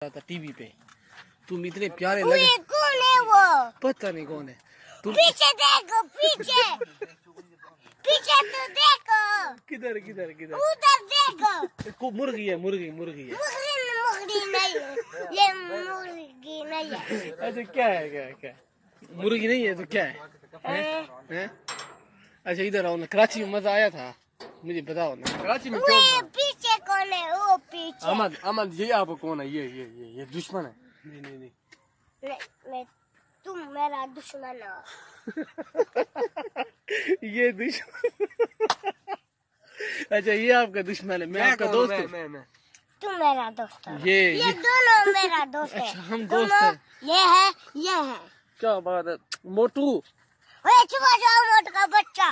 था टीवी पे। तुम इतने प्यारे लगे। कौन है वो? पता नहीं कौन है। तुम पीछे देखो, पीछे पीछे तो देखो। किधर किधर किधर? उधर देखो। मुर्गी है, मुर्गी मुर्गी है। मुर्गी नहीं है, ये मुर्गी नहीं है। अच्छा क्या है, क्या है, क्या है? मुर्गी नहीं है तो क्या है? हैं? अच्छा इधर आओ ना, कराची में मजा आया था, मुझे बताओ ना। कराची में कौन था? पीछे कौन है? वो पीछे। अहमद, अहमद ये आपको कौन है? ये दुश्मन है। नहीं नहीं नहीं। मैं तुम मेरा दुश्मन हो। ये दुश्मन। अच्छा ये आपका दुश्मन है, मैं आपका दोस्त हूँ। मैं तुम मेरा दोस्त हो। ये दोनों मेरा दोस्त है। अच्छा हम दोस्त हैं। ये है, ये है। क्या बात है मोटू। ओए चुप हो जाओ मोट का बच्चा।